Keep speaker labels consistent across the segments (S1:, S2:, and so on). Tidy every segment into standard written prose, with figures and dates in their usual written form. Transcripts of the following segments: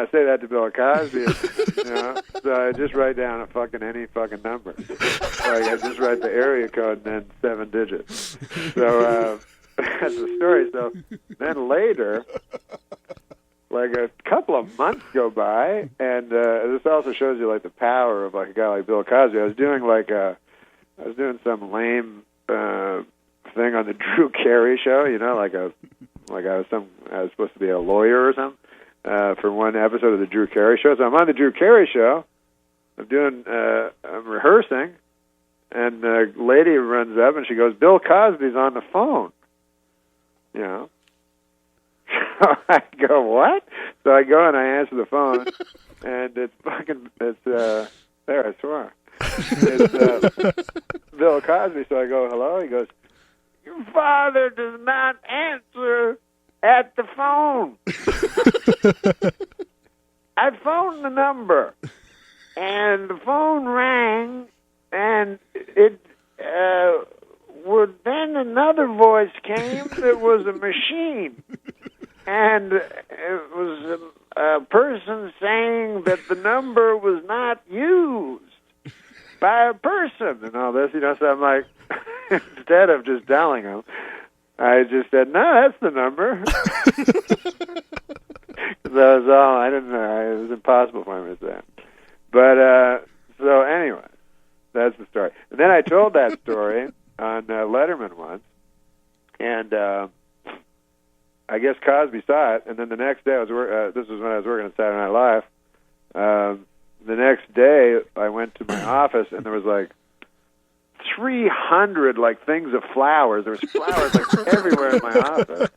S1: want to say that to Bill Cosby. So I just write down any fucking number. Like I just write the area code and then 7 digits. So that's the story. So then later, like a couple of months go by, and this also shows you like the power of like a guy like Bill Cosby. I was doing some lame thing on the Drew Carey show, like I was supposed to be a lawyer or something for one episode of the Drew Carey show. So I'm on the Drew Carey show. I'm rehearsing, and a lady runs up and she goes, "Bill Cosby's on the phone." So I go, "What?" So I go and I answer the phone, and it's there, I swear. It's Bill Cosby. So I go, "Hello?" He goes, "Your father does not answer at the phone." I phoned the number, and the phone rang, and it then another voice came that was a machine, and it was a person saying that the number was not used by a person and all this, So I'm like, instead of just telling him, I just said, "No, that's the number." That was all. I didn't know. It was impossible for me to say. But so anyway, that's the story. And then I told that story on Letterman once, and I guess Cosby saw it. And then the next day, this was when I was working on Saturday Night Live. The next day, I went to my office, and there was like 300 like things of flowers. There was flowers like everywhere in my office.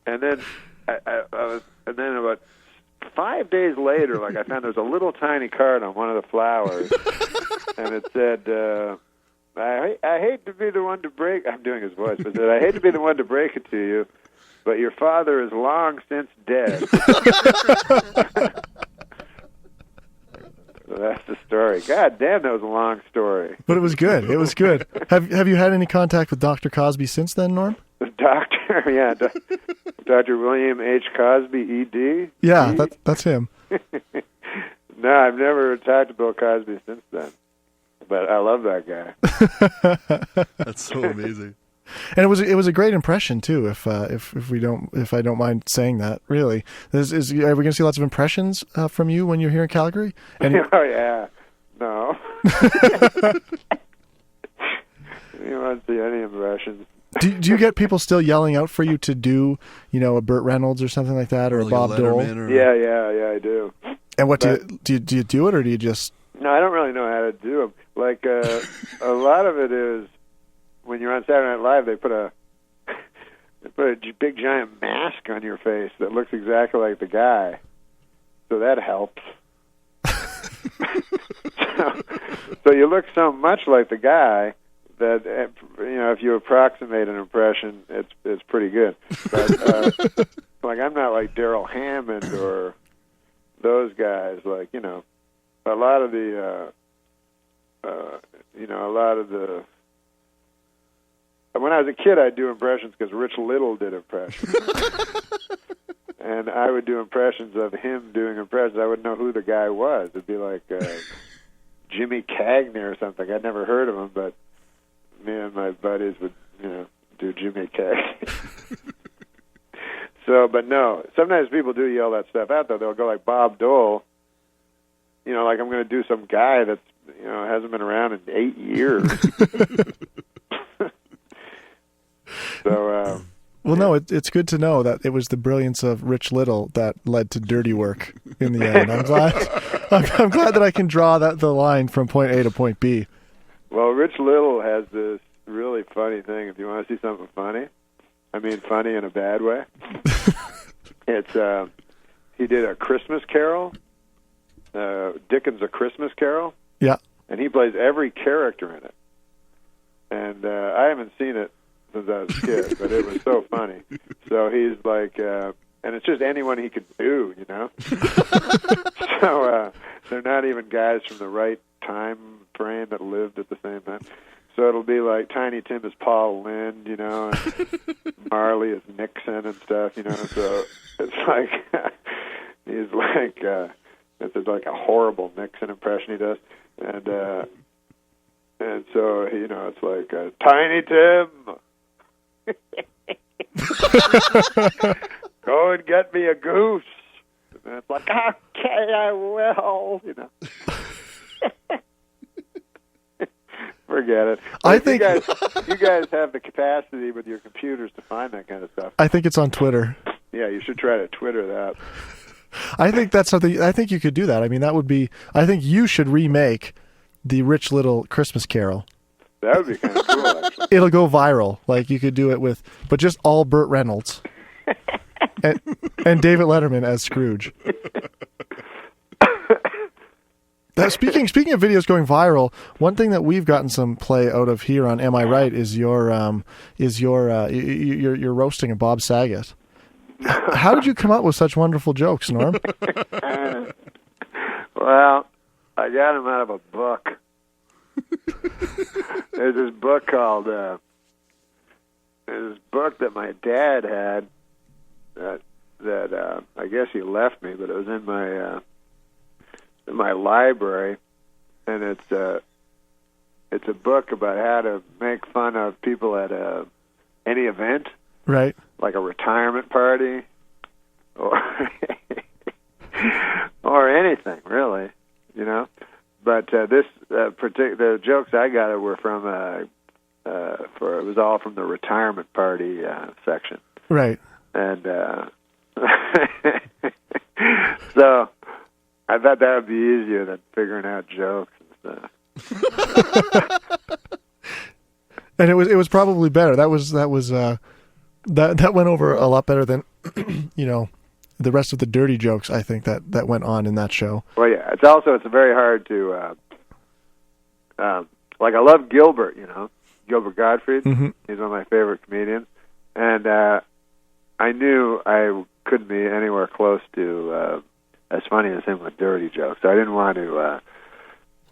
S1: And then and then about 5 days later, like I found there was a little tiny card on one of the flowers, and it said, I hate to be the one to break. I'm doing his voice, but it said, "I hate to be the one to break it to you, but your father is long since dead." So that's the story. God damn, that was a long story.
S2: But it was good. It was good. Have you had any contact with Dr. Cosby since then, Norm?
S1: The doctor, yeah. Dr. William H. Cosby, E.D.?
S2: Yeah, that's him.
S1: No, I've never talked to Bill Cosby since then. But I love that guy.
S3: That's so amazing.
S2: And it was a great impression too. If I don't mind saying that, really, are we going to see lots of impressions from you when you're here in Calgary?
S1: Oh yeah, no. You won't see any impressions.
S2: Do you get people still yelling out for you to do, a Burt Reynolds or something like that, or
S3: like
S2: a Bob Dole?
S1: Yeah, I do.
S2: And what do you do it, or do you just?
S1: No, I don't really know how to do them. Like a lot of it is. When you're on Saturday Night Live, they put a big giant mask on your face that looks exactly like the guy, so that helps. so you look so much like the guy that if you approximate an impression, it's pretty good. But like I'm not like Darrell Hammond or those guys. Like a lot of the when I was a kid, I'd do impressions because Rich Little did impressions. And I would do impressions of him doing impressions. I wouldn't know who the guy was. It'd be like Jimmy Cagney or something. I'd never heard of him, but me and my buddies would, do Jimmy Cagney. But no, sometimes people do yell that stuff out, though. They'll go like Bob Dole, like I'm going to do some guy that's, hasn't been around in 8 years. So,
S2: well, no, it's good to know that it was the brilliance of Rich Little that led to dirty work in the end. I'm glad that I can draw the line from point A to point B.
S1: Well, Rich Little has this really funny thing. If you want to see something funny, I mean funny in a bad way, it's he did A Christmas Carol, Dickens' A Christmas Carol.
S2: Yeah.
S1: And he plays every character in it. And I haven't seen it since I was a kid, but it was so funny. So he's like, and it's just anyone he could do, So they're not even guys from the right time frame that lived at the same time. So it'll be like Tiny Tim is Paul Lynde, and Marley is Nixon and stuff, So it's like, He's like, it's like a horrible Nixon impression he does, and so it's like Tiny Tim, go and get me a goose. And it's like, okay, I will. Forget it.
S2: I think
S1: you guys have the capacity with your computers to find that kind of stuff.
S2: I think it's on Twitter.
S1: Yeah, you should try to Twitter that.
S2: I think that's something. I think you could do that. I mean, that would be. I think you should remake the Rich Little Christmas Carol.
S1: That would be kind of cool, actually.
S2: It'll go viral. Like you could do it but just all Burt Reynolds and David Letterman as Scrooge. Speaking of videos going viral, one thing that we've gotten some play out of here on Am I Right is your roasting of Bob Saget. How did you come up with such wonderful jokes, Norm?
S1: Well, I got them out of a book. There's this book called there's this book that my dad had that I guess he left me, but it was in my library, and it's a book about how to make fun of people at any event,
S2: right?
S1: Like a retirement party, or or anything really, But this the jokes I got were from it was all from the retirement party section,
S2: right?
S1: And so I thought that would be easier than figuring out jokes and stuff.
S2: And it was probably better. That went over a lot better than the rest of the dirty jokes. I think that went on in that show.
S1: Well, yeah, it's very hard to like I love Gilbert. Gilbert Gottfried.
S2: Mm-hmm.
S1: He's one of my favorite comedians, and I knew I couldn't be anywhere close to as funny as him with dirty jokes. So I didn't want to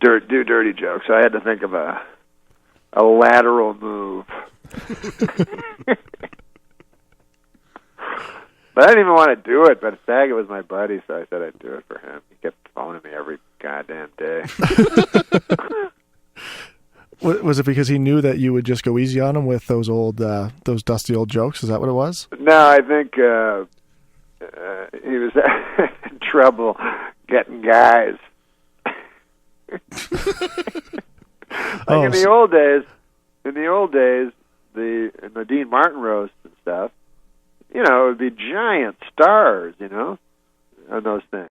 S1: do dirty jokes. So I had to think of a lateral move. But I didn't even want to do it, but Saget was my buddy, so I said I'd do it for him. He kept phoning me every goddamn day.
S2: Was it because he knew that you would just go easy on him with those dusty old jokes? Is that what it was?
S1: No, I think he was in trouble getting guys. In the old days, the Dean Martin roast and stuff, it would be giant stars, on those things.